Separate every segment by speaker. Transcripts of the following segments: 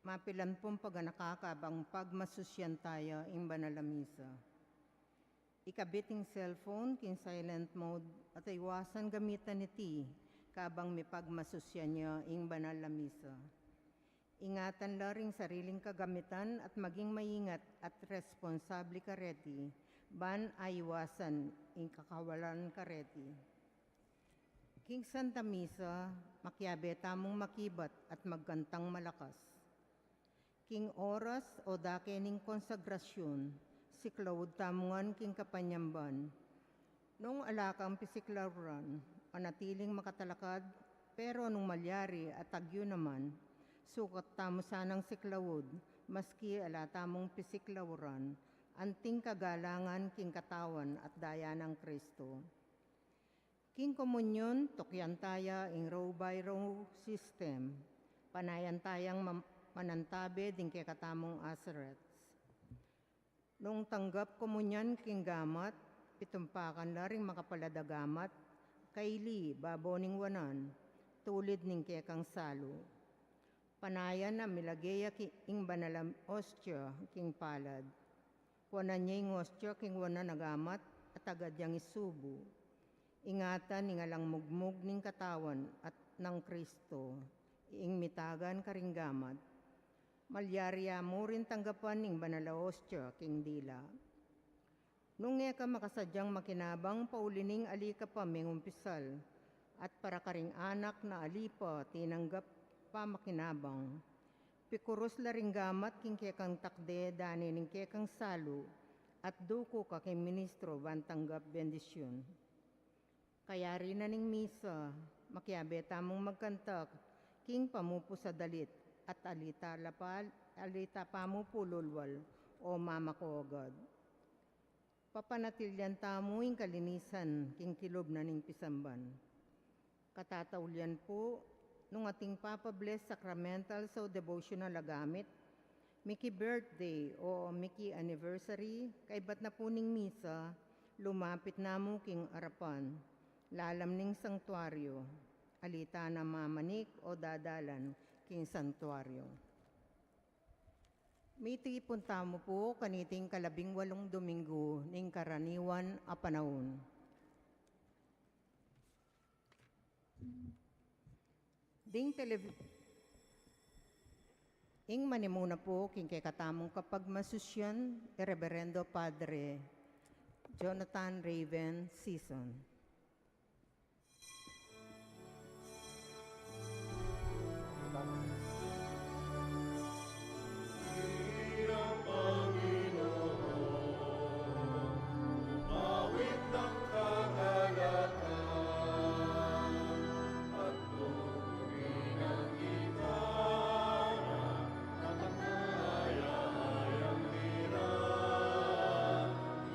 Speaker 1: Mapilan pong paganakakabang pagmasusyan tayo ing banal na misa. Ikabiting cellphone king silent mode at iwasan gamitan niti kabang may pagmasusyan niya ing banal na misa. Ingatan la ring sariling kagamitan at maging maingat at responsable kareti, ban ay iwasan ing kakawalan kareti. King Santa Misa, makyabe tamong makibat at magkantang malakas. King oras o dakening konsagrasyon, si Claude tamungan king kapanyamban. Nung alakang pisiklauran, anatiling makatalakad, pero nung malyari at tagyo naman, sukat tamo sanang si Claude, maski alatamong pisiklauran, anting kagalangan king katawan at daya ng Kristo. King komunyon, tukyan taya ing row by row system, panayan tayang manantabe din kay katamong asarets. Nung tanggap komunyan king gamat, pitumpakan na rin makapaladagamat, kaili baboning wanan, tulid ning kekang salo. Panayan na milageya king banalam ostya king palad. Wanan niya ing ostya king wanan nagamat at agad yang isubo. Ingatan ning alang mugmug ning katawan at ng Kristo, ing mitagan karinggamat. Malyarya mo rin tanggapan ning banala ostya king dila. Nung eka makasadyang makinabang paulining alika pa mingumpisal, at para karing anak na alipa tinanggap pa makinabang. Pikuros laring gamat king kekang takde dani ning kekang salo, at duko ka king ministro bantanggap bendisyon. Kaya rin na ning misa, makyabe tamong magkantak, king pamupo sa dalit, at alita pamupululwal o mamako agad. Papanatilyan tamuing kalinisan, king kilob na ning pisamban. Katataulian po, nung ating papabless sacramental so devotional agamit, Mickey birthday o Mickey anniversary, kaibat na po ning misa, lumapit na mo king arapan, lalam ning sanktuaryo, alita na mamanik o dadalan king sanktuaryo. Miti punta mo po kaniting 18 Domingo ning karaniwan a panahon. Ing manimuna po king kay katamong kapag masusyan, Reverendo Padre Jonathan Raven Season.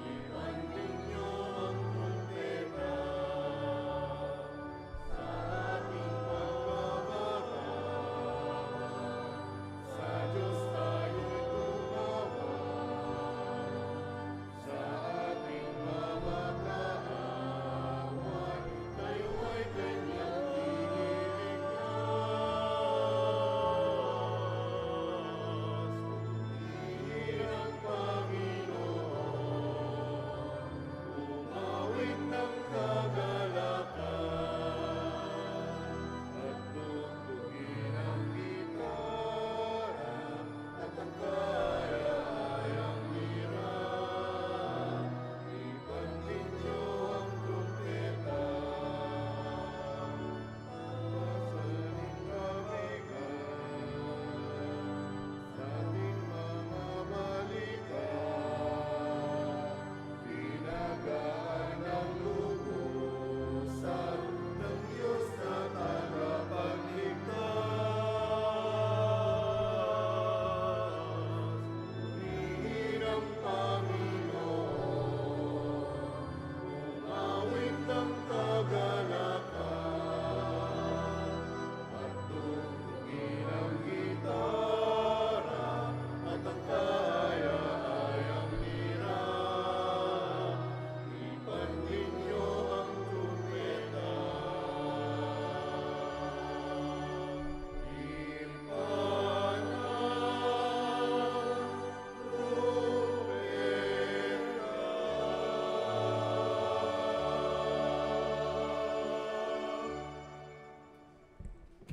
Speaker 2: Iwan ninyo ang trumpeta,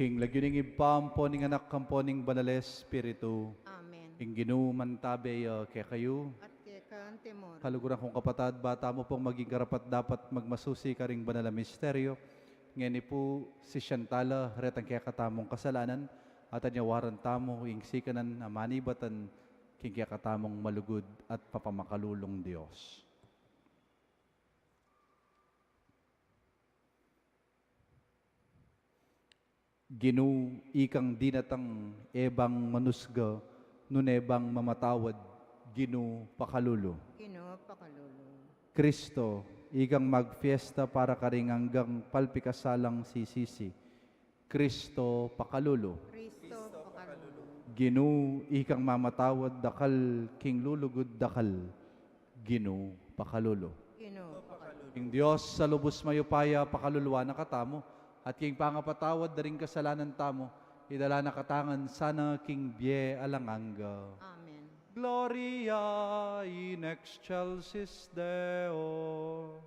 Speaker 2: King lagyuning ipampo ning anak kampo ning banal Espiritu.
Speaker 1: Amen.
Speaker 2: King ginuman tabe kaya kayo.
Speaker 1: At kay Kantemor,
Speaker 2: Kaluguran kong kapatad, bata mo pong maging karapat dapat magmasusi ka ring banal na misteryo. Ngayon po si Shantala, retang kaya katamong kasalanan, at anyawaran tamo, ingsikanan, amanibatan, king kaya katamong malugod at papamakalulong Diyos. Ginu ikang dinatang ebang manusga, nun ebang mamatawad, ginu pakalulo.
Speaker 1: Ginoo pakalulu.
Speaker 2: Kristo, ikang magfiesta para karing hanggang palpikasalang sisisi. Kristo pakalulo.
Speaker 1: Kristo pakalulu.
Speaker 2: Ginu ikang mamatawad dakal king lulugod dakal. Ginu pakalulo.
Speaker 1: Ginoo pakalulu.
Speaker 2: King Diyos sa lubos mayupaya pakaluluwa na katamo, at king pangapatawad na ring kasalanan tamo, idala na katangan sana king bie alanganga.
Speaker 1: Amen.
Speaker 2: Gloria in excelsis Deo.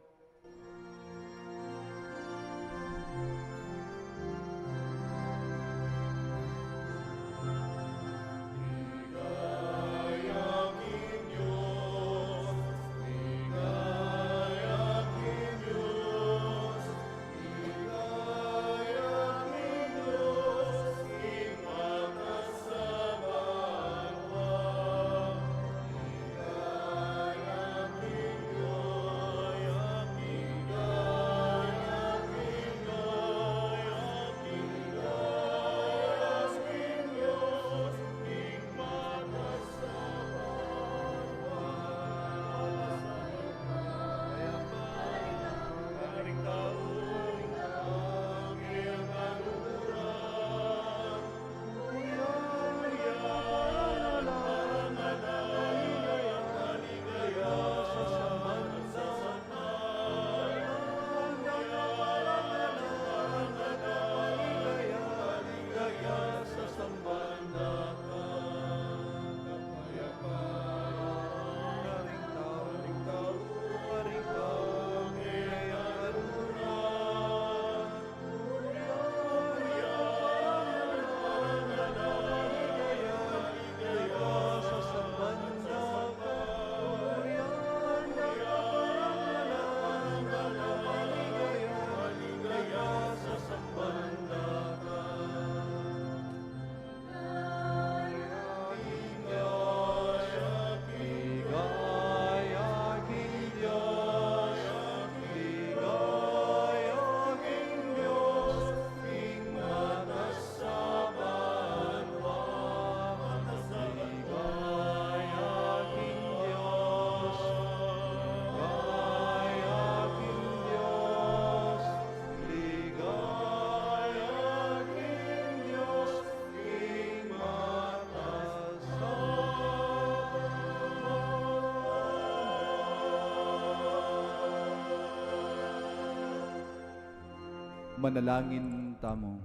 Speaker 2: Manalangin tamo.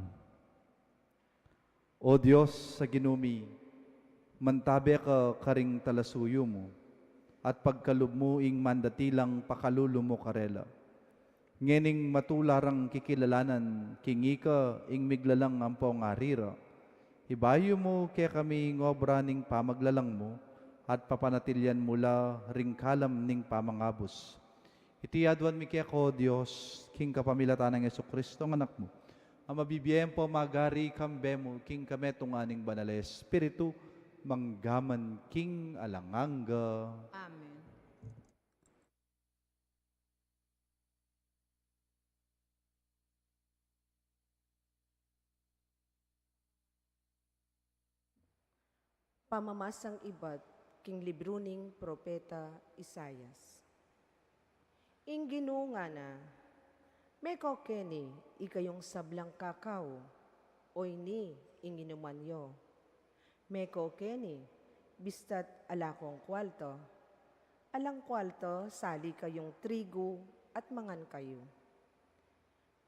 Speaker 2: O Diyos sa ginumi, mantabe ka karing talasuyo mo, at pagkalub mo ing mandatilang pakalulo mo karela. Ngening matularang kikilalanan, kingi ka ing miglalang ampong arira. Ibayo mo kaya kami ngobra ning pamaglalang mo, at papanatilyan mula ring kalam ning pamangabos. Iti adwan mi kaya ko, Diyos, king kapamilatan ng Yesu-Kristo, ang anak mo. Ang mabibiyem po magari kambe mo, king kametong aning banal Espiritu, manggaman king alanganga.
Speaker 1: Amen.
Speaker 3: Pamamasang ibad, king libruning propeta Isayas. Inginu nga na, meko keni ikayong sablang kakao, oy ni inginumanyo. Meko keni, bistat alakong kwalto. Alang kwalto, sali kayong trigo at mangan kayo.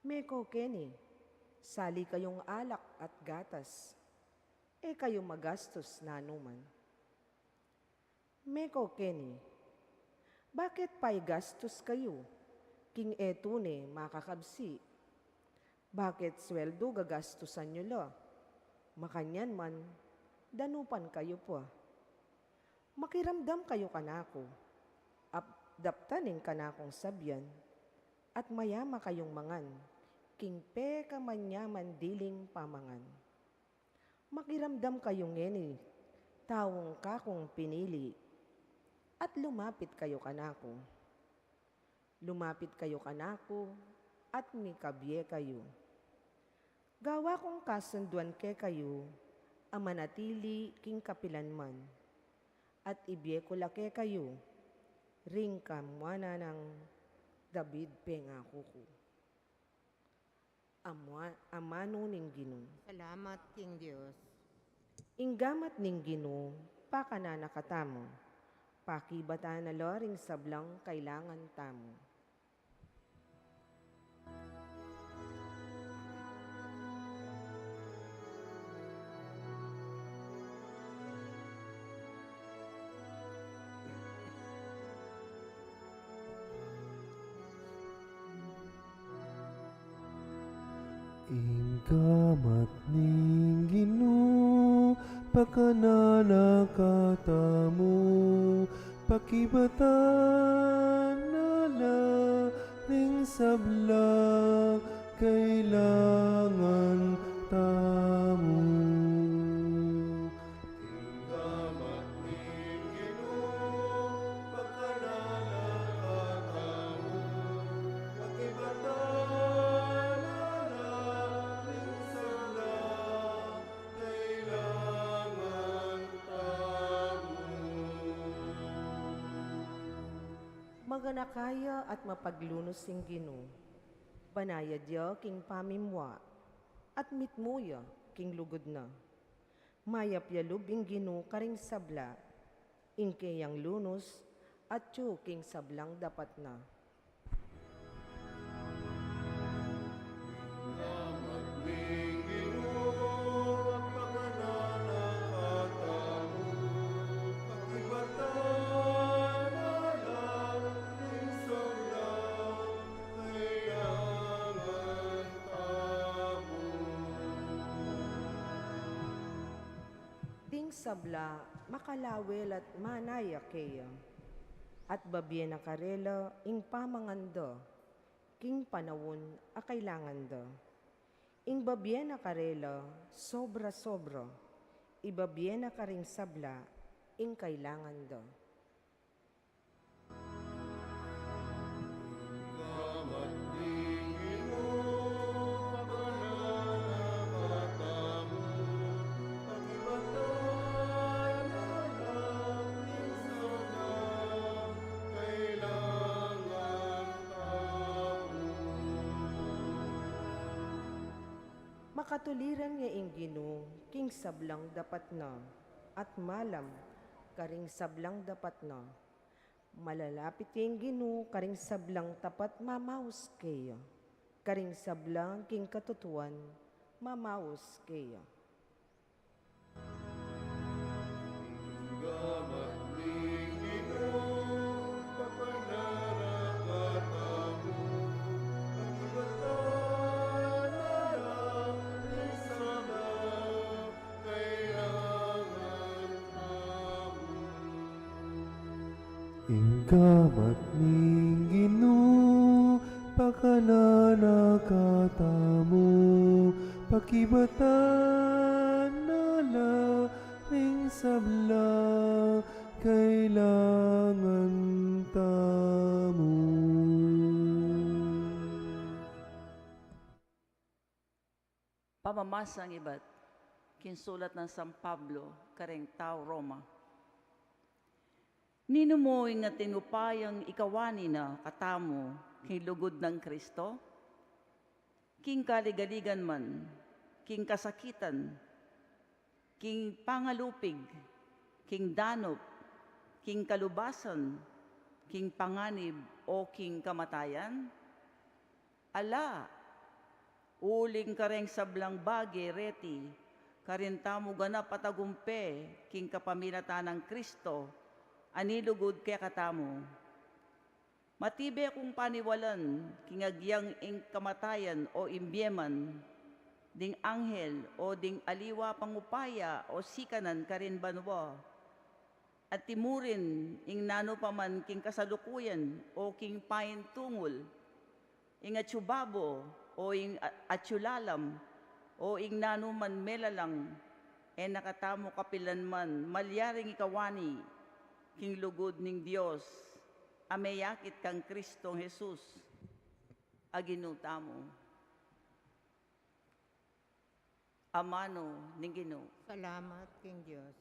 Speaker 3: Meko keni, sali kayong alak at gatas. E kayo magastos na anuman. Meko keni, bakit pa'y gastos kayo? King etune makakabsi. Bakit sweldo gagastusan nyo lo? Makanyan man, danupan kayo po. Makiramdam kayo kanako, daptaning kanakong sabyan, at mayama kayong mangan, kingpe kamanyaman diling pamangan. Makiramdam kayong ngeni, tawong kakong pinili, at lumapit kayo kanako. Lumapit kayo kanako, at mikabye kayo. Gawa kong kasunduan ke kayo, amanatili king kapilanman, at ibye ko lake kayo, ring kamwana ng David pengako ko. Amano ning Ginoo.
Speaker 1: Salamat, King Diyos.
Speaker 3: Inggamat ning Ginoo, pakananakatamo, pakibata na loring sablang kailangan tamo.
Speaker 4: Ingkamat ning Ginoo, pakananakatamo, pakibatan nala ring sablang kailangan tamo. Ingkamat ning Ginoo, pakananakatamo, pakibatan
Speaker 3: maganakaya at mapaglunos sing Ginoo. Banayad ya king pamimwa, at mitmuya king lugod na. Mayap yalub ing Ginoo karing sabla, ing kayang lunos, at yu king sablang dapat na. Sabla, makalawel at manaya kaya, at babye na karela ing pamanganda, king panawon a kailangan da. Ing babye na karela, sobra-sobra, ibabye na karing sabla, ing kailangan da. Makatuliran nga ing Ginoo, king sablang dapat na, at malam, karing sablang dapat na. Malalapit king Ginoo, karing sablang tapat mamaus kaya. Karing sablang king katutuan, mamaus kaya.
Speaker 4: Ingkamat ning Ginoo, pakananakatamo, pakibatan nala ring sabla kailangan tamo.
Speaker 5: Pamamasang iba't kinsulat ng San Pablo, kareng tao Roma. Nino mo nga tinupayang ikawani na katamo king lugod ng Kristo? King kaligaligan man, king kasakitan, king pangalupig, king danop, king kalubasan, king panganib o king kamatayan? Ala, uling kareng sablang bagi reti, karintamo ganap patagumpe, king kapaminatan ng Kristo, anilugod kaya katamo. Matibe akong paniwalan, kingagyang ing kamatayan o imbyeman, ding anghel o ding aliwa pangupaya o sikanan karin banwa, at timurin ing nano paman king kasalukuyan o king pain tungol, ing atsubabo o ing atsulalam o ing nano man melalang, e nakatamo kapilan man malyaring ikawani, king lugod ning Dios, ameyakit kang Kristong Jesus, aginutamo. Amano ning Ginoo.
Speaker 1: Salamat, King Diyos.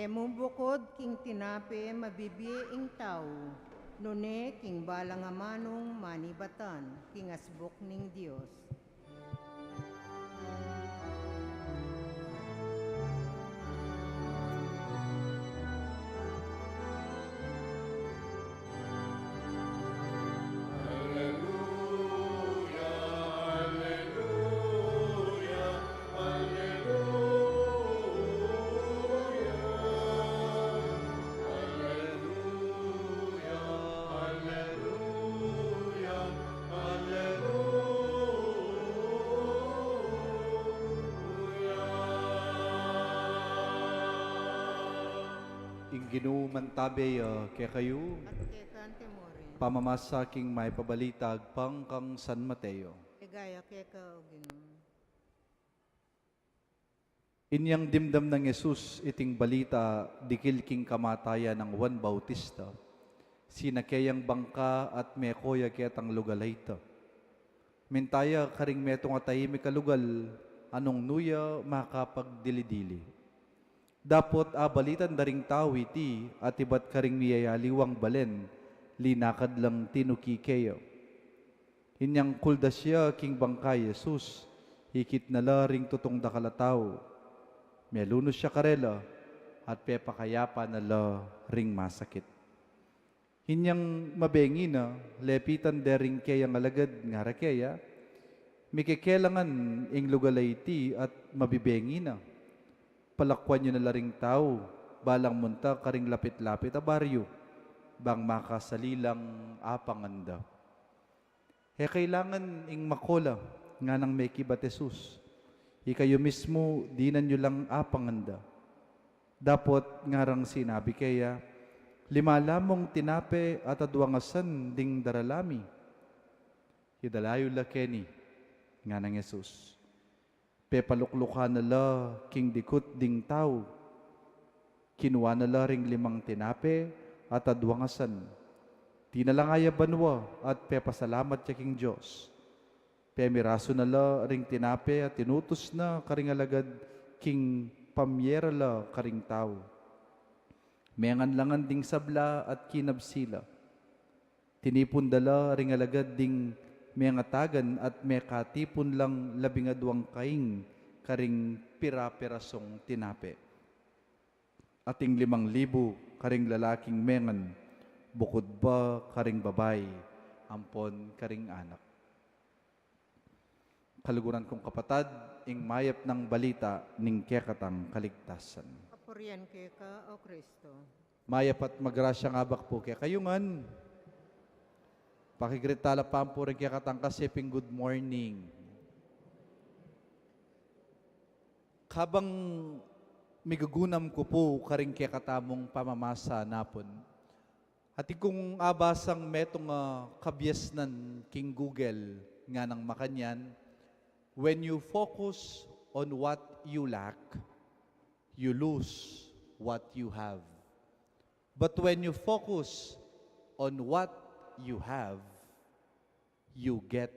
Speaker 1: Emo bukod king tinape mabibiye ing tao, nune king balang amanong manibatan, king asbok ning Dios.
Speaker 2: Ing Ginoo mantabe kaya kayo,
Speaker 1: At kekan temorin,
Speaker 2: pamamasa king may pabalitag pang kang San Mateo.
Speaker 1: ligaya keka o Ginoo.
Speaker 2: Inyang dimdam ng Yesus iting balita dikil king kamatayan ng Juan Bautista, sinakayang bangka at mekoya ketang lugalayta. Mentaya karing metong atay kalugal, anong nuya makapagdilidili. Dapot balitan daring tao iti at iba't karing miyayaliwang balen, linakad lang tinukikeyo. Inyang kuldasya king bangka Yesus, hikit na laring tutong dakalataw. Melunos siya karela at pepakayapa na la ring masakit. Inyang mabengi na, lepitan dering kayang alagad nga rakeya, mikikelangan ing lugalay iti at mabibengi na. Palakwan nyo na laring tao, balang munta karing lapit-lapit a baryo, bang makasalilang apanganda. Kailangan ing makola nga nang may kibat Jesus. Ikayo mismo, dinan nyo lang apanganda. Dapot ngarang sinabi kaya, 5 lamong tinape at adwangasan ding daralami. Hidalayo la keni, nga nang Jesus. Pepaluklukan na la king dikut ding tao. Kinuha na la ring 5 tinape at adwangasan. Tinalangaya banwa at pepasalamat siya king Diyos. Pemiraso na la ring tinape at tinutos na karing alagad king pamyera la karing tao. Mengan langan ding sabla at kinabsila. Tinipon dala ring alagad ding mengatagan at mekatipon lang 12 kaing karing pira-pirasong tinape. Ating 5,000 karing lalaking mengan, bukod ba karing babay, ampon karing anak. Kaluguran kong kapatad, ing mayap ng balita ning kekatang kaligtasan.
Speaker 1: Kapurian keka o Kristo.
Speaker 2: Mayap at magrasya nga bak po kaya kayungan. Pakigritala pa po rin kaya katang kasiping good morning. Kabang migugunam ko po karing kaya katamong pamamasa napon. At kung abasang metong kabyasnan king Google nga ng makanyan, when you focus on what you lack, you lose what you have. But when you focus on what you have, you get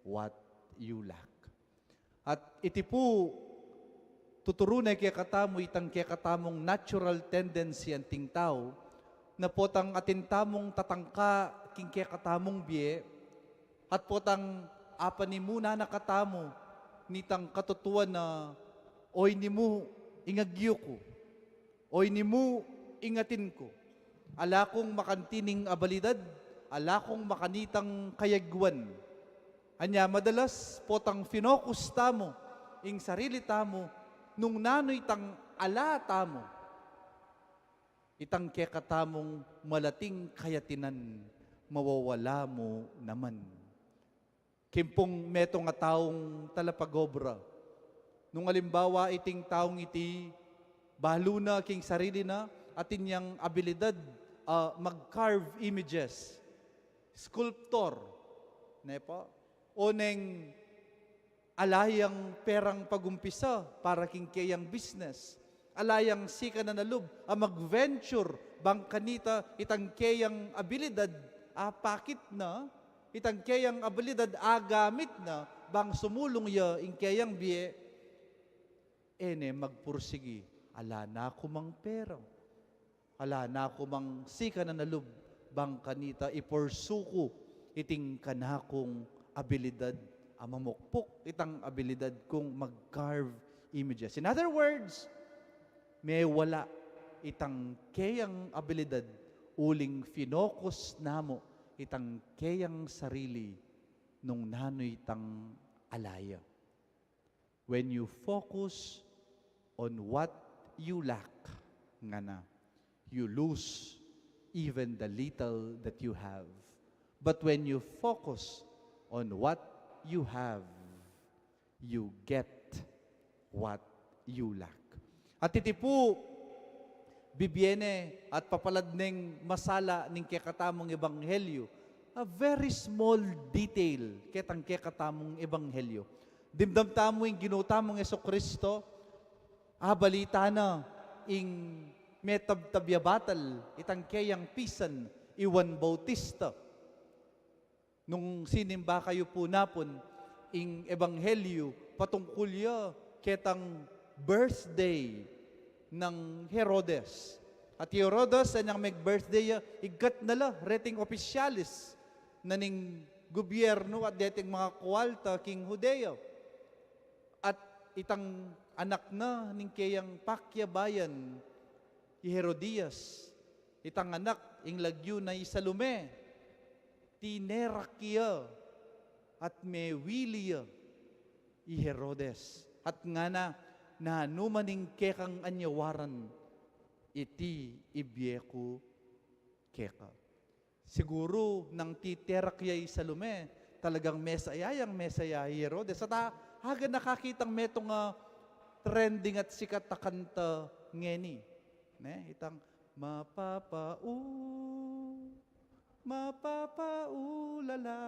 Speaker 2: what you lack. At iti po tuturunay kaya katamo itang kaya katamong natural tendency ang ting tao, na potang atintamong tatangka king kaya katamong biye, at potang apan ni muna na katamo, nitang katutuan na, oy ni mo ingagyo ko, oy ni mo ingatin ko, ala kong makantining abalidad, ala kong makanitang kayagwan. Anya, madalas potang finokus tamo, ing sarili tamo, nung nanoy tang ala tamo, itang kekatamong malating kayatinan, mawawala mo naman. Kimpong meto nga taong talapagobra, nung alimbawa iting taong iti, balo na king sarili na, atin niyang abilidad mag-carve images, sculptor, nepo, o neng alayang perang pagumpisa para king kayang business, alayang sika na nalub, mag-venture, bang kanita, itang kayang abilidad, pakit na, itang kayang abilidad, gamit na, bang sumulong ya, ing kayang biye, ene magpursigi, ala na ako mang pera, ala na ako mang sika na nalub, bang kanita, ipursuko, iting kanakong abilidad, mamukpok, itang abilidad kung mag-carve images. In other words, may wala itang kayang abilidad, uling finokos namo, itang kayang sarili, nung nanoy itang alaya. When you focus on what you lack, nga na, you lose even the little that you have. But when you focus on what you have, you get what you lack. At iti po, bibiene at papalad ning masala ning kekatamong ebanghelyo, a very small detail ketang kekatamong ebanghelyo. Dimdam tamo yung ginutamong Jesucristo, balita na ing metabtabyabatal, itang kayang pisan, Juan Bautista. Nung sinimba kayo po napon, ing ebanghelyo, patungkol ya ketang birthday ng Herodes. At Herodes, anyang mag-birthday, igat nala, rating opisyalis, na ning gobyerno at dating mga kuwalta, King Judea. At itang anak na ning kayang pakyabayan, Herodias, itang anak, ing lagyo na Salome, tinerakia at may Wilia i Herodes. At nga na numaning kekang anyawaran, iti ibyeku keka. Siguro nang titerakya i Salome, talagang mesayayang mesaya i Herodes. At haga nakakitang metong trending at sikat na kanta ngeni. Itang mapapaulala,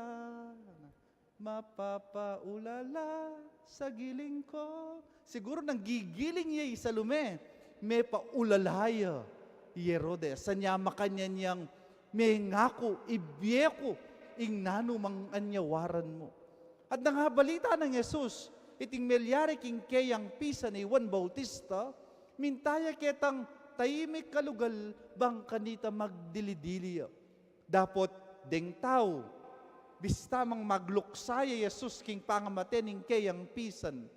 Speaker 2: mapapaulala sa giling ko. Siguro nang gigiling niya sa Salome, may paulalaya Herodes. Sanya makanya niyang may ngako, ibiyeko, ing nanumang anyawaran mo. At nangabalita ng Jesus, iting melyari king kayang pisa ni Juan Bautista, mintaya ketang tahimik kalugal bang kanita magdilidiliya. Dapot deng tao, bistamang magluksaya Jesus king pangamatening kayang pisan,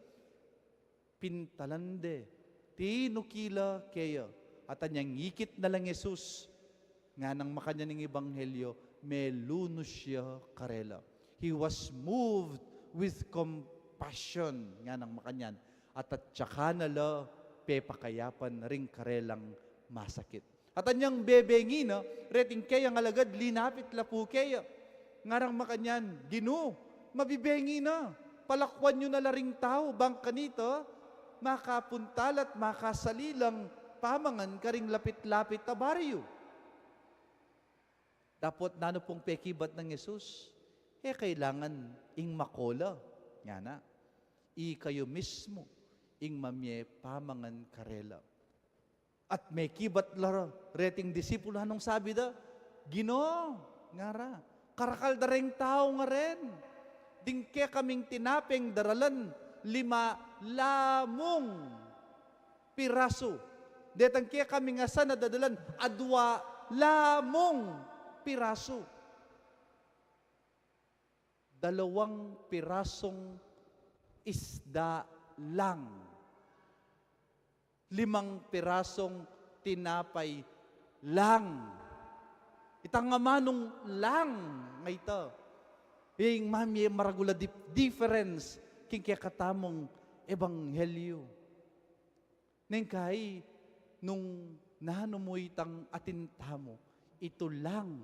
Speaker 2: pintalande, tinukila kaya, at anyang ikit na lang Jesus, nga nang makanya ng ebanghelyo, melunos siya karela. He was moved with compassion, nga nang makanyan, at tsaka nala, pepakayapan ring karelang masakit. At anyang bebengi na, reting kayang alagad, linapit lapu kaya. Ngarang makanyan, Gino, mabibengi na. Palakwan nyo na laring tao, bang kanito, makapuntal at makasalilang pamangan karing lapit-lapit na baryo. Dapat nano pong pekibat ng Jesus, kailangan ing makola. Nga na, kayo mismo, ing mamye pamangan karela. At may kibat lara, reting disipulo, anong sabi da? Gino, ngara, karakal dareng tao nga rin. Dingke kaming tinapeng daralan, 5 lamong piraso. Detang kaya kami nga sa nadadalan, adwa lamong piraso. 2 pirasong isda lang. 5 pirasong tinapay lang. Itang nga manong lang nga ito. Yung mami maragula difference king kaya katamong ebanghelyo. Neng kay nung nahano mo itang atintamo, ito lang.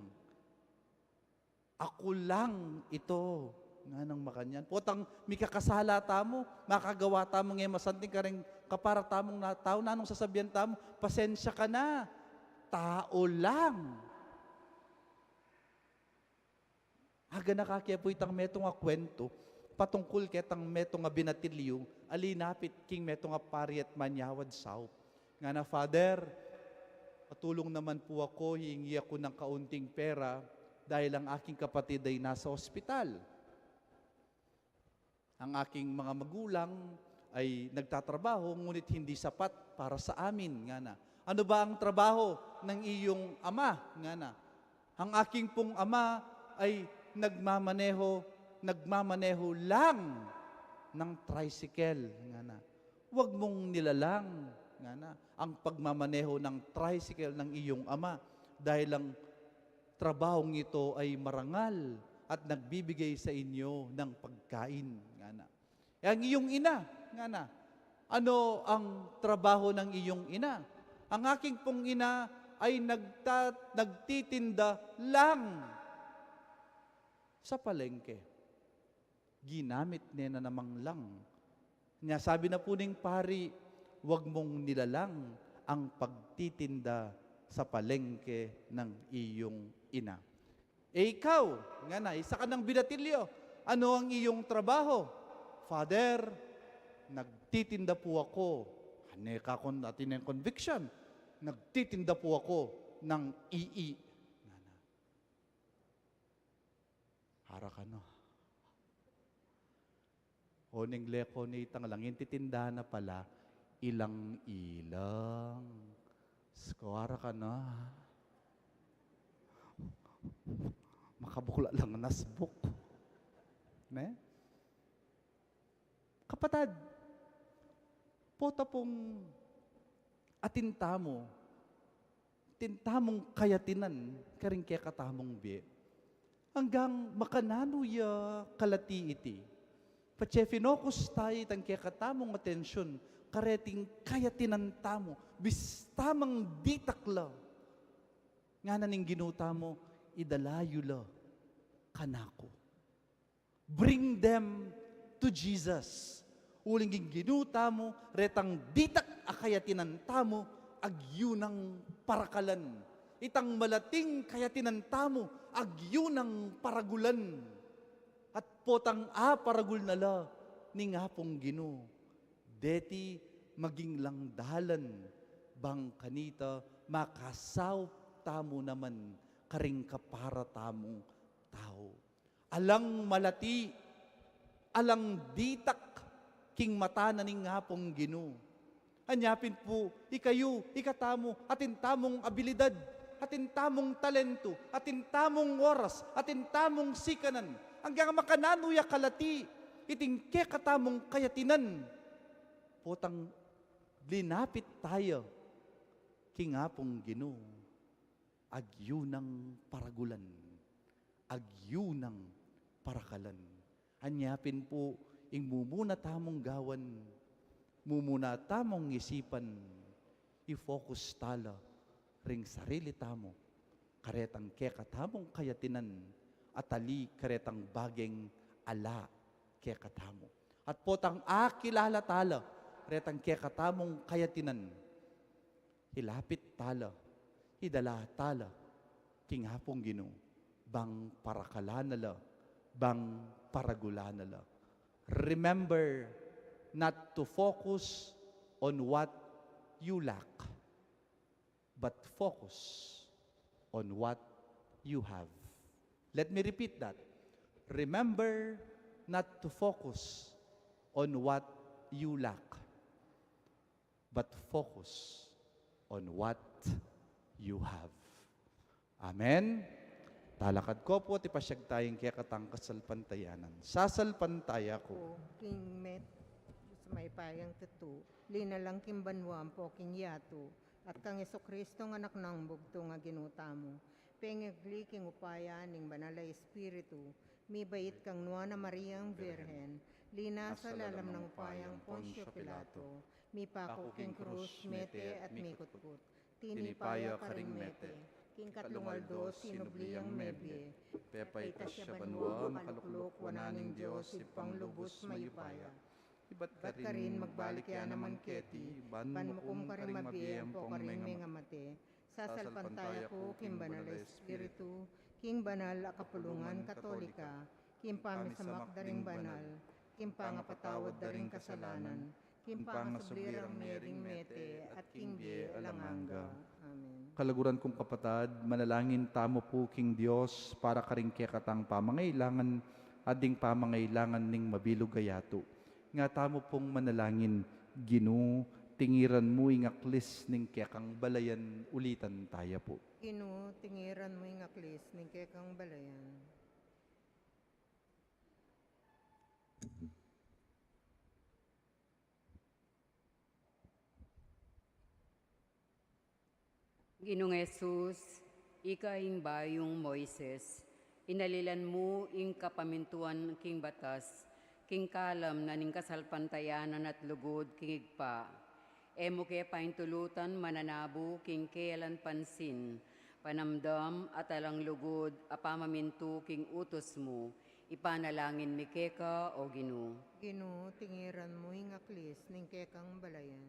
Speaker 2: Ako lang ito. Nga nang makanyan. Potang mikakasala tamo, makagawa tamo ngayon masanting ka rin kapara tamong na tao, na anong sasabihan tamo, pasensya ka na. Tao lang. Haga nakakya po itang metong nga kwento, patungkol ketang metong nga binatilyo, alinapit king metong nga pari at manyawad sao. Nga na, Father, patulong naman po ako, hiingi ako ng kaunting pera dahil ang aking kapatid ay nasa ospital. Ang aking mga magulang ay nagtatrabaho, ngunit hindi sapat para sa amin. Nga na. Ano ba ang trabaho ng iyong ama? Nga na. Ang aking pong ama ay nagmamaneho lang ng tricycle. Nga na. Huwag mong nilalang nga na, ang pagmamaneho ng tricycle ng iyong ama dahil ang trabahong ito ay marangal at nagbibigay sa inyo ng pagkain. Nga na. Ang iyong ina, nga na, ano ang trabaho ng iyong ina? Ang aking pong ina ay nagtitinda lang sa palengke. Ginamit niya na namang lang. Niya sabi na po ning pari, huwag mong nilalang ang pagtitinda sa palengke ng iyong ina. Ikaw, nga na, isa ka ng binatilyo. Ano ang iyong trabaho? Father, nagtitinda po ako. Haneka kon atin ang conviction. Nagtitinda po ako ng ii. Nga na. Hara ka no. Honing leko ni itang lang, yung titinda na pala, ilang-ilang. Skuwara ka na. Makabukla lang nasbuk. Ne? Kapatad, pota pong atintamong kayatinan, karing kaya katamong bi. Hanggang makananuya kalati iti. Pachefinokos tayo tang kaya katamong atensyon, kareting kayatinan tamo, bis tamang ditakla. Nga naning ginuta mo, idalayo la kanako. Bring them to Jesus. Uling ginuta mo, retang ditak akayatinan tamo, agyunang parakalan. Itang malating kayatinan tamo, agyunang paragulan. At potang paragul nala, ni nga pong ginu. Deti maging langdalan, bang kanita makasaw tamo naman, karing kapara tamong tao. Alang malati, alang ditak, king mata na ning nga pong ginu. Anyapin po, ikayo, ikatamo, atin tamong abilidad, atin tamong talento, atin tamong oras, atin tamong sikanan, hanggang makananuya kalati, itingke katamong kayatinan. Potang linapit tayo, kingapong ginu, agyunang paragulan, agyunang parakalan. Anyapin po, mumuna tamong gawan, mumuna tamong isipan, i-focus tala, ring sarili tamo, karetang kekatamong kayatinan, at ali karetang bageng ala kekatamo. At potang kilala tala, karetang kekatamong kayatinan, hilapit tala, hidala tala, kinghapong gino, bang parakalanala, bang paragulanala. Remember not to focus on what you lack, but focus on what you have. Let me repeat that. Remember not to focus on what you lack, but focus on what you have. Amen? Talakad ko po, tipasyag tayong kaya katang kasalpantayanan. Sasalpantaya ko.
Speaker 1: O king met sa may payang tutu, linalang kimbanwam po king yato, at kang Kristo nga anak ng bugto nga ginuta mo. Pengagli king upaya ning banala espiritu, mi bait kang Nuana Mariang Virhen, lina sa lalam ng upayang Poncio Pilato, mi pako king krus, mete at mikutput, tinipaya ka ring mete, king katlungaldo sinubliyang mebye, pepay tasya banwa makaluklok wananing Diyos ipang lubos mayupaya.
Speaker 2: Iba't
Speaker 1: Ba't ka rin magbalik ya naman keti, ban mukum ka rin mabiyem po ka rin may ngamate, sasalpantaya ko king banal espiritu, king banal akapulungan katolika, king pamisamak daring banal, king pangapatawad daring kasalanan, king pangasublirang mering mete, at king bie alanganga. Amen.
Speaker 2: Kalaguran kong kapatad, manalangin tamo po king Diyos para karing kekatang pamangailangan ading pamangailangan ning mabilog gayato. Nga tamo pong manalangin, Ginoo, tingiran mo ing aklis ning kekang balayan ulitan tayo po.
Speaker 1: Ginoo, tingiran mo yung aklis ning kekang balayan.
Speaker 6: Ginoong Jesus, ikaing bayong Moises, inalilan mo ing kapamintuan king batas, king kalam na ning kasalpantayanan at lugod king igpa. Emo ke paintulutan mananabu king kealan pansin, panamdam at alang lugod apamamintu king utos mo, ipanalangin mi keka o Ginoo.
Speaker 1: Ginoo, tingiran mo yung aklis ning kekang balayan.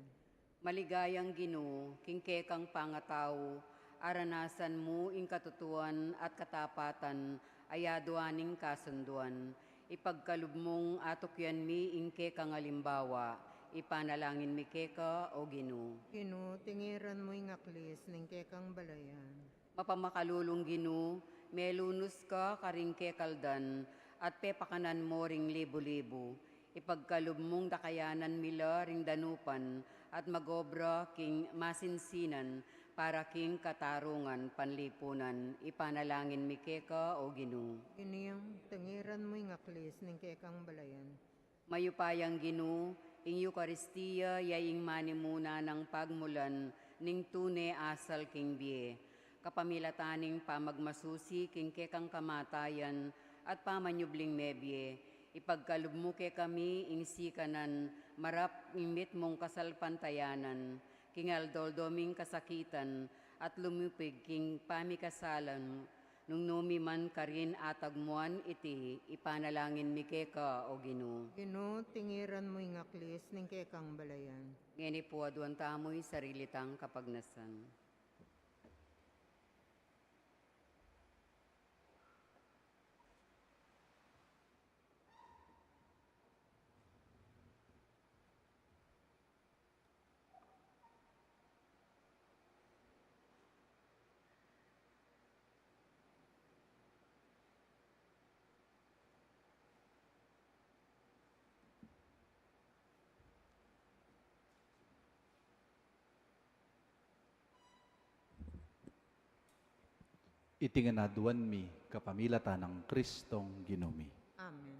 Speaker 6: Maligayang Ginoo, king kekang pangatao, aranasan mo ing katutuan at katapatan, ayaduaning kasunduan. Ipagkalubmong atukyan mi ing kekang alimbawa, ipanalangin mi keka o Ginoo.
Speaker 1: Ginoo, tingiran mo yung aklis ning kekang balayan.
Speaker 6: Mapamakalulong Ginoo, melunus ka karing kekaldan, at pepakanan mo ring libo-libo. Ipagkalubmong dakayanan mila ring danupan, at magobra king masinsinan, para king katarungan panlipunan, ipanalangin mi keka o Ginoo.
Speaker 1: Ginoo, tingiran mo yung aklis ning kekang balayan.
Speaker 6: Mayupayang Ginoo, ing Eukaristiya yaing manimuna ng pagmulan, ning tune asal king bie. Kapamilataning pamagmasusi king kekang kamatayan, at pamanyubling mebye, ipagkalubmo ke kami ing sikanan, marap imit mong kasalpantayanan, king aldoldoming kasakitan, at lumipig king pamikasalan, nung numiman karin atagmuan iti, ipanalangin mi keka o Ginoo.
Speaker 1: Ginoo, tingiran mo yung aklis ning kekang balayan.
Speaker 6: Ngeni po aduan tamoy sarilitang kapagnasan.
Speaker 2: Itinganaduan mi kapamilatan ng Kristong Ginoo.
Speaker 1: Amen.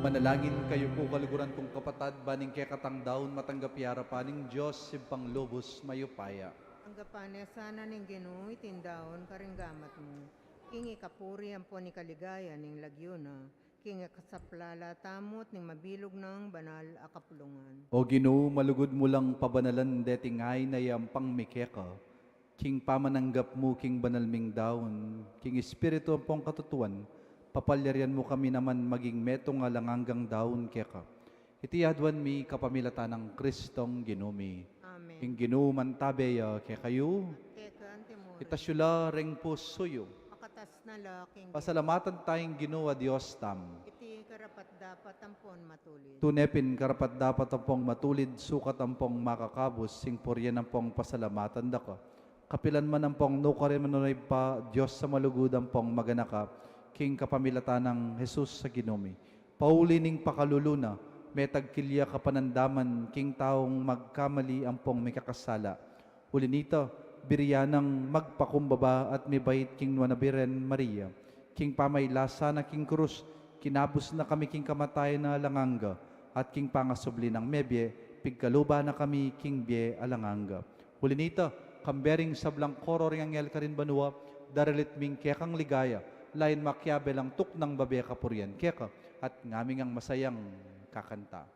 Speaker 2: Manalangin kayo po kaluguran kong kapatad, baning kaya katangdaon matanggap yara paning Diyos, simpang lubos mayupaya.
Speaker 1: Ang gapanya sana ning Ginoo itindaon karinggamat mo. King ikapuri ang po ni kaligaya ning lagyuna. King kasaplala tamot ning mabilog ng banal akapulungan.
Speaker 2: O Ginoo, malugod mo lang pabanalan detingay na yampang mikeka. King pamananggap mo, king banalming daon, king espiritu ang pong katutuan, papalyarian mo kami naman maging metong alanganggang daon keka. Itiyadwan mi kapamilata ng Kristong Ginumi.
Speaker 1: Amen.
Speaker 2: King Ginoo mantabeya kaya kayo,
Speaker 1: Keka antemore.
Speaker 2: itasyula reng pusoyo.
Speaker 1: Makatas na laking
Speaker 2: Pasalamatan tayong Ginoo a Dios tam.
Speaker 1: iti karapat dapat tampon matulid.
Speaker 2: Tunepin karapat dapat ang pong matulid, sukat ang pong makakabos, sing poryan ang pong pasalamatan da ka. Kapilan man ang pong nukarin manunay pa, Diyos sa malugod ang pong maganaka, king kapamilatan ng Jesus sa Ginumi. Pauli ning pakaluluna, may tagkilya kapanandaman, king taong magkamali ang pong may kakasala. Uli nito, biryanang magpakumbaba at may bait king Nuanabiren Maria. King pamaylasa na king krus, kinabos na kami king kamatayan na alanganga, at king pangasubli ng mebye, pigkaluba na kami king bie alanganga. Uli nito, kambering sablang koror yang yel karin banua, daralit ming kekang ligaya, lain makyabel ang tuk ng babe kapuryan keka, at ngaming ang masayang kakanta.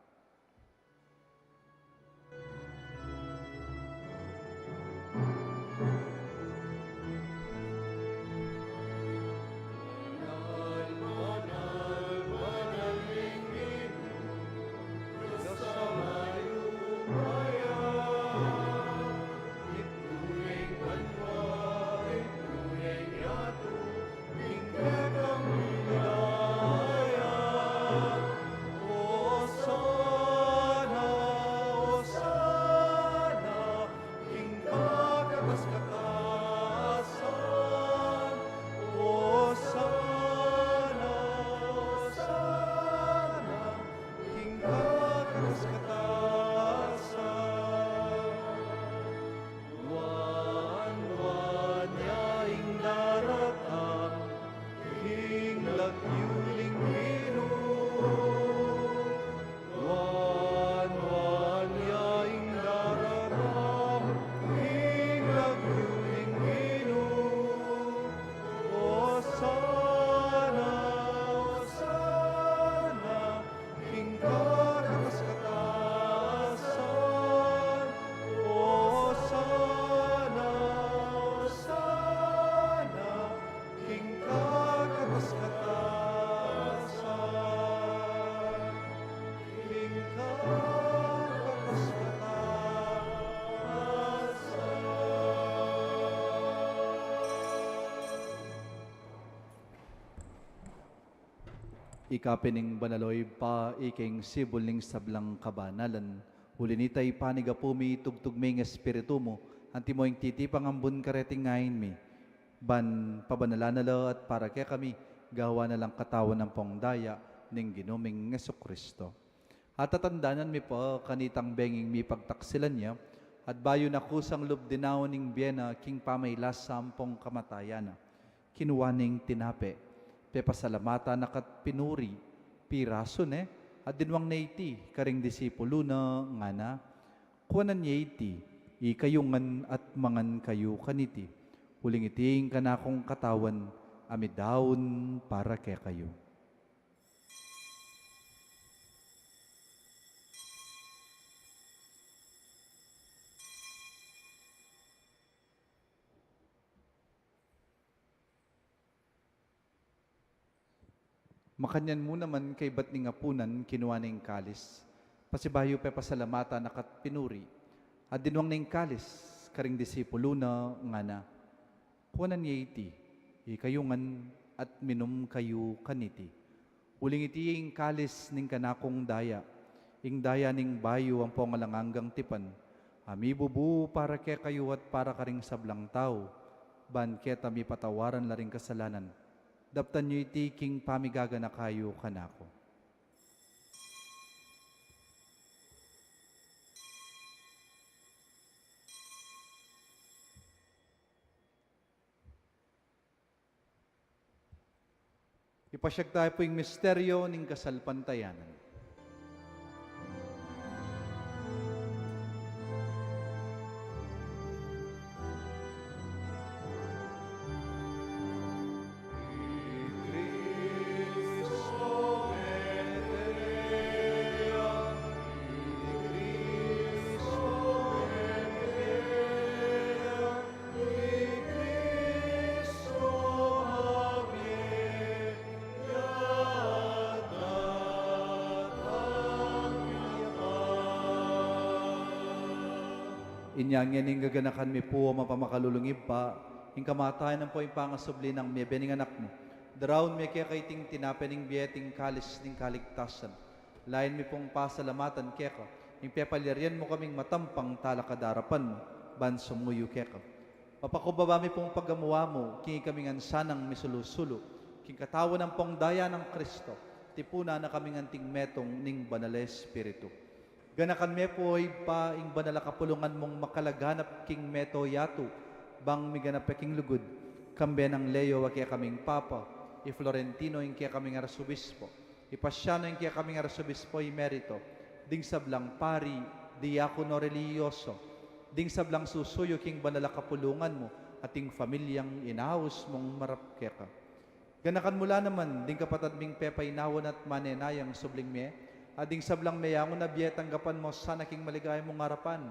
Speaker 2: Ikapining banaloy pa iking sibol ning sablang kabanalan. Huli nitay panigapumi tugtugming espiritu mo, anti mo yung titipang ambun kareting ngayon mi. Ban pabanalanala at para kaya kami, gawa na lang katawan ng pong daya ning ginuming Kristo. At tatandanan mi po kanitang benging mi pagtaksilan niya, at bayo na kusang lubdinaw ning biyena king pamaylas sampong kamatayana. Kinuwaning tinape, pepasalamata nakat pinuri, pirason at dinwang na iti, karing disipulo na nga na, kuwanan niya iti, ikayungan at mangan kayo kaniti, huling iting kanakong katawan, amidaon para kay kayo. Makanyan mo naman kay ba't ning apunan kinuha ning kalis. Pasibayo pe pasalamata nakat pinuri. At dinwang ning kalis, karing disipulo na nga na. Kuwanan niya iti, ikayungan at minum kayo kaniti. Uling iti ing kalis ning kanakong daya. Ing daya ning bayo ang pongalanganggang tipan. Ami bubu para kay kayo at para karing sablang tao. Ban keta mi patawaran laring kasalanan. Daptan nyo iti king pamigaga na kayo kanako. Ipasyag tayo po yung misteryo ng kasalpantayanan. Inyang yan yung gaganakan mi po mapamakalulungib pa, yung kamatayan ng po yung pangasubli ng may bening anak mo. Daraon mi kaya kaiting tinapening biyeting kalis ng kaligtasan. Lain mi pong pasalamatan kaya ka, yung pepaliryan mo kaming matampang talakadarapan mo, bansong muyo kaya ka. Papakubaba mi pong pagamuwa mo, kingi kaming ansanang misulusulo, king katawan ng pong daya ng Kristo, tipuna na kaming anting metong ning banal Espiritu. Ganakan me po pa ing banala kapulungan mong makalaganap king meto yato, bang miganap king lugod, kambe ng Leo wa kaya kaming Papa, i Florentino ing kaya kaming Arsobispo, ipasyano ing kaya kaming Arsobispo emerito, ding sablang pari, diakono religyoso, ding sablang susuyo king banala kapulungan mo, ating familyang inaus mong marap kaya ka. Ganakan mula naman, ding kapatad ming pepay nawon at manenayang subling me, ading sablang mayangon na biya tanggapan mo sana king maligaya mong harapan.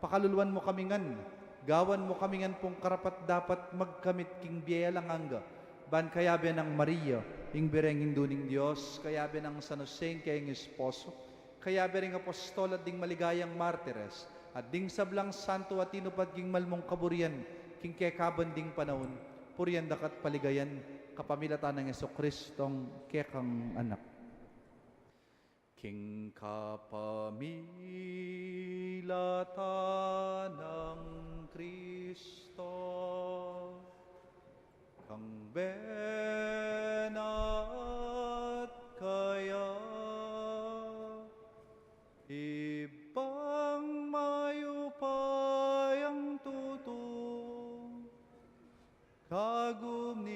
Speaker 2: Pakaluluan mo kamingan, gawan mo kamingan pong karapat dapat magkamit king biya lang angga. Ban kayabe ng Maria, ing bereng hinduning Diyos, kayabe ng San Jose, kayang esposo, kayabe ring apostol at ding maligayang martires, at ding sablang santo at tinupad king malmong kaburian, king kekabanding panahon, puriyan dakat paligayan, kapamilatan ng Jesucristong kekang anak. King kapamilatan ng Kristo, kang benat kaya, ibang mayupayang tutong, kagumning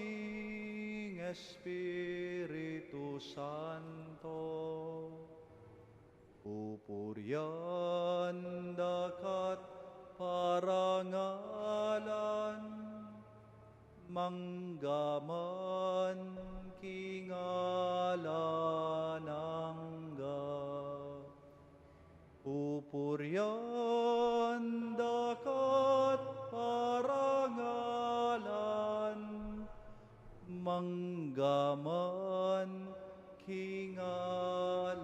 Speaker 2: Espiritu Santo, pupuryan dakat parangalan, manggaman kingalanangga. Pupuryan dakat parangalan, manggaman kingalanangga.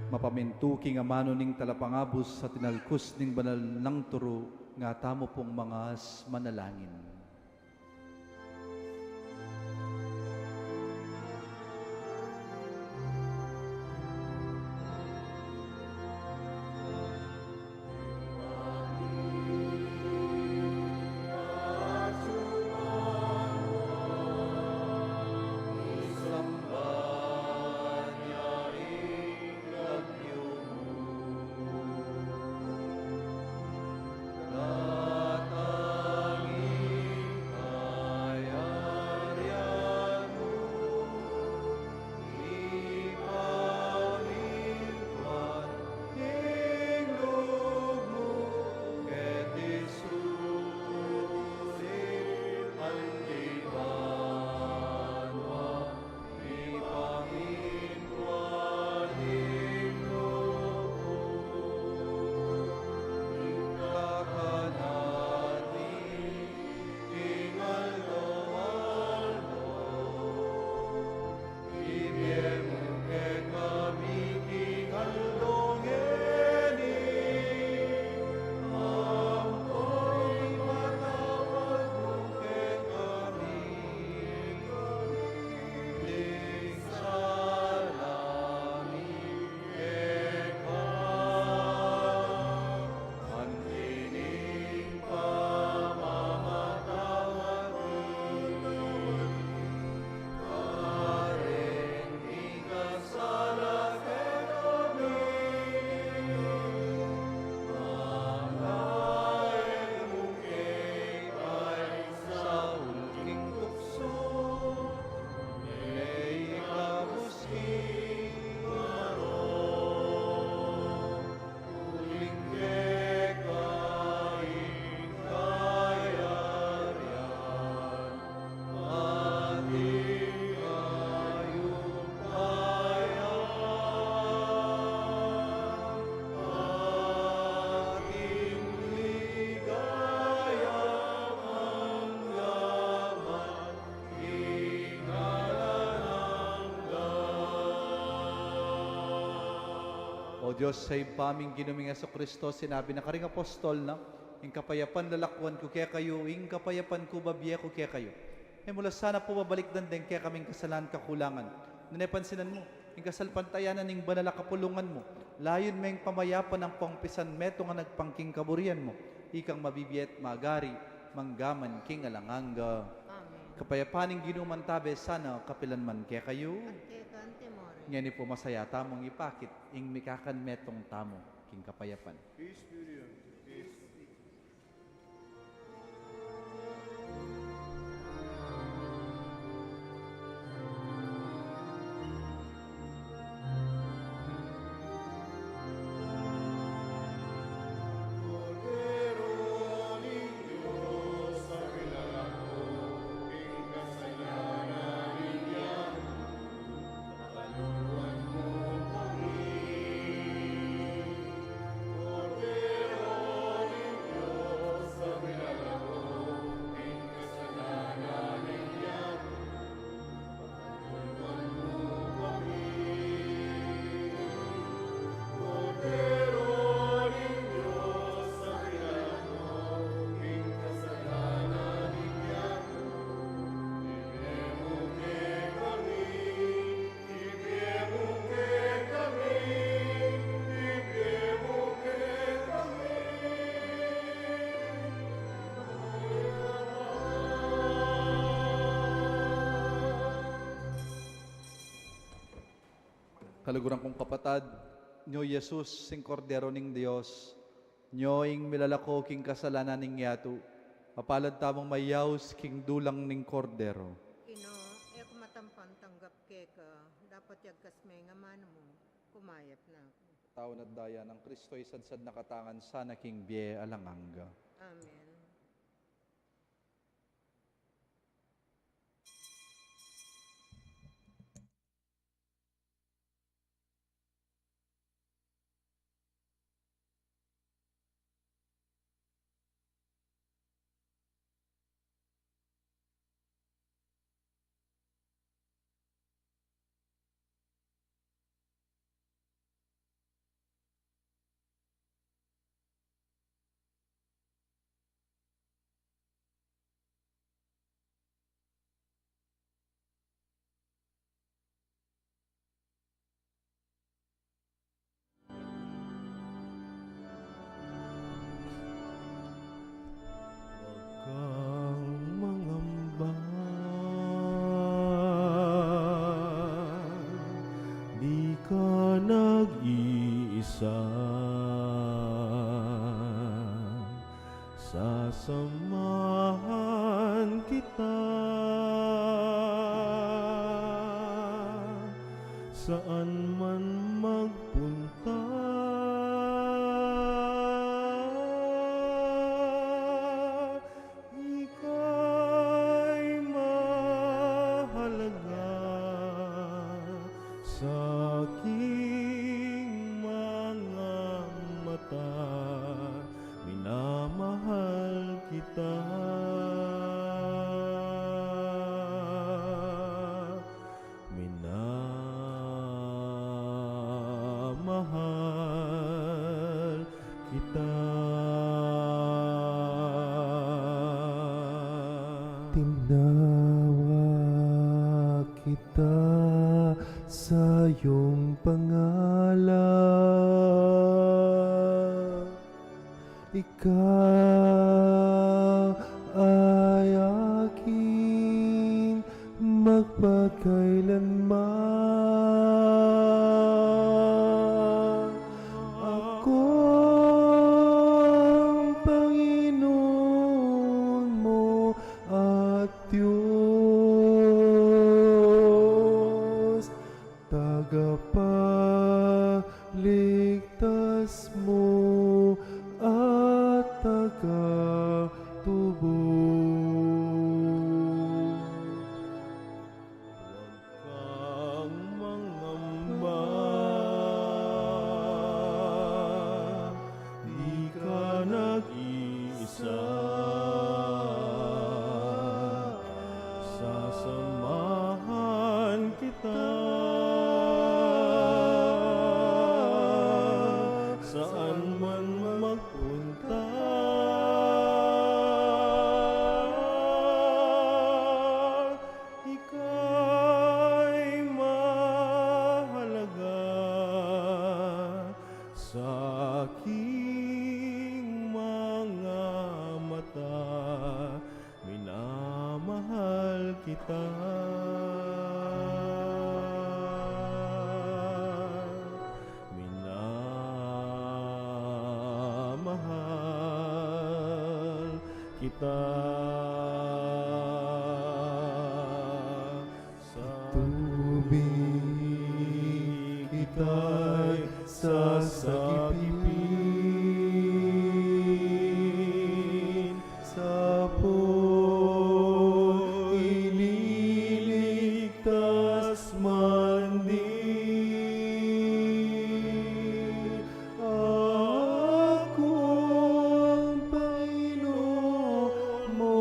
Speaker 2: Mapamintu king amano ning talapangabos sa tinalkus ning banal ng turo nga tamo pong mga manalangin. Datangin O Diyos, sa ipaming ginuming Yeso Kristo, sinabi na karing apostol na, ing kapayapan lalakwan ko kaya kayo, ing kapayapan ko babiye ko kaya kayo. E mula sana po babalik din kaya kaming kasalan kakulangan. Nanapansinan mo, ing kasalpantayanan ing banala kapulungan mo, layon may pamayapan ang pangpisan meto nga nagpangking kaburian mo, ikang mabibiyet magari, manggaman king alanganga.
Speaker 1: Amen.
Speaker 2: Kapayapaning ginumantabe sana kapilan man kaya kayo.
Speaker 1: At kay Kantimore.
Speaker 2: Ngani po masaya tamong ipakit, ing mikakan metong tamo, king kapayapan. Kaluguran kong kapatad, nyo Jesus, sing kordero ning Dios, nyo ing milalako king kasalanan ning yato, mapalad tamang mayaws king dulang ning kordero.
Speaker 1: Ino, ek matampan tanggap keka, dapat yagkas may nga mano mo, kumayap na ako.
Speaker 2: Taon at daya ng Kristo isadsad nakatangan sana king biye alanganga.
Speaker 1: Amen.
Speaker 4: Kang mangamba, di ka nag-iisa, sasamahan kita saan man magpunta. Ika'y mahalaga sa aking mga mata, minamahal kita. Minamahal kita. Tinawa kita sa iyong pangalan. Ikaw ay aking magpakailanman. Ako ang Panginoon mo at Diyos, tagapagligtas mo at tagatubos. Huwag kang mangamba, di ka nag-iisa, sasamahan kita saan man magpunta. Ika'y mahalaga sa aking mga mata. Minamahal kita. Minamahal kita. Sa tubig ika'y sasakipin, sa po'y ililigtas man din. Ako ang Panginoon mo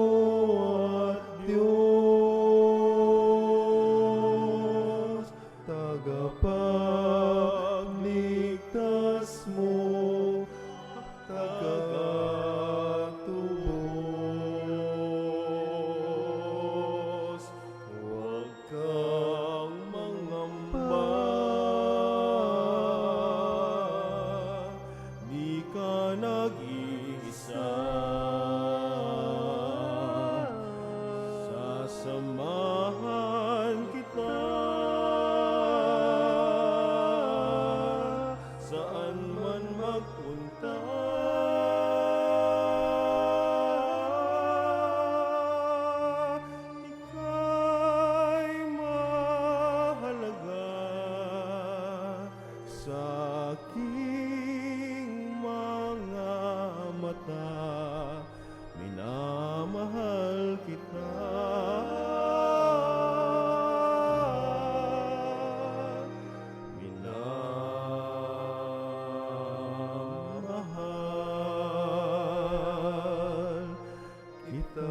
Speaker 4: at Diyos, tagapagligtas mo, tagatubos. Huwag kang mangamba, di ka nag-iisa. Sasamahan kita saan man magpunta. Ika'y mahalaga sa aking mga mata. Minamahal kita. Minamahal kita.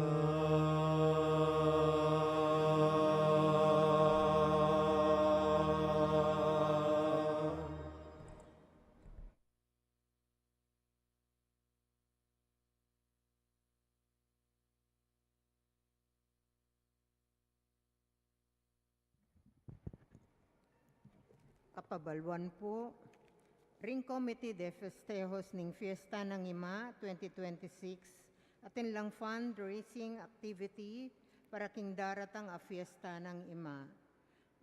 Speaker 1: Kapabalwan po, Ring Committee de Festejos ning Fiesta ng Ima 2026 atin lang fundraising activity para king daratang a Fiesta ng Ima.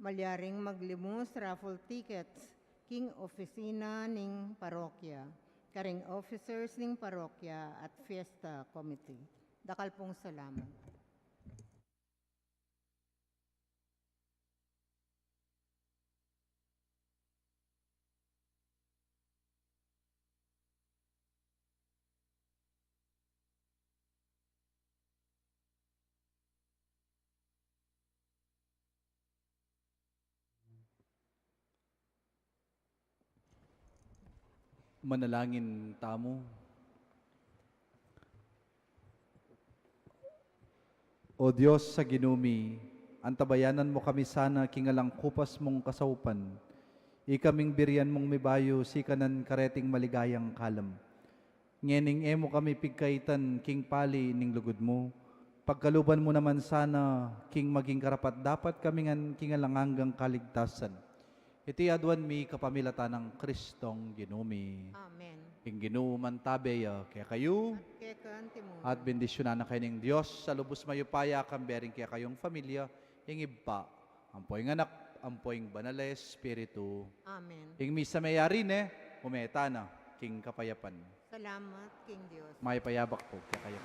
Speaker 1: Malyaring maglimus raffle tickets king opisina ning parokya, karing officers ning parokya at Fiesta Committee. Dakal pong salamat.
Speaker 2: Manalangin tamo. O Diyos sa ginumi, antabayanan mo kami sana kingalang kupas mong kasaupan. Ikaming birian mong mibayo si kanan kareting maligayang kalam. Ngening emo kami pigkaitan king pali ning lugod mo. Pagkaluban mo naman sana king maging karapat dapat kami ngan kingalang hanggang kaligtasan. Iti adwan mi kapamilata ng Kristong ginumi.
Speaker 1: Amen.
Speaker 2: King ginuman tabeya kaya kayo.
Speaker 1: Kaya kanti mo.
Speaker 2: At bendisyonan na kayo ng Diyos sa lubos mayupaya kambering kaya kayong familia, ing iba, ampoing anak, ampoing banal Espiritu.
Speaker 1: Amen.
Speaker 2: Ing misa mayari ne, umeta na, king kapayapan.
Speaker 1: Salamat, King Diyos.
Speaker 2: May payabak po kaya kayo.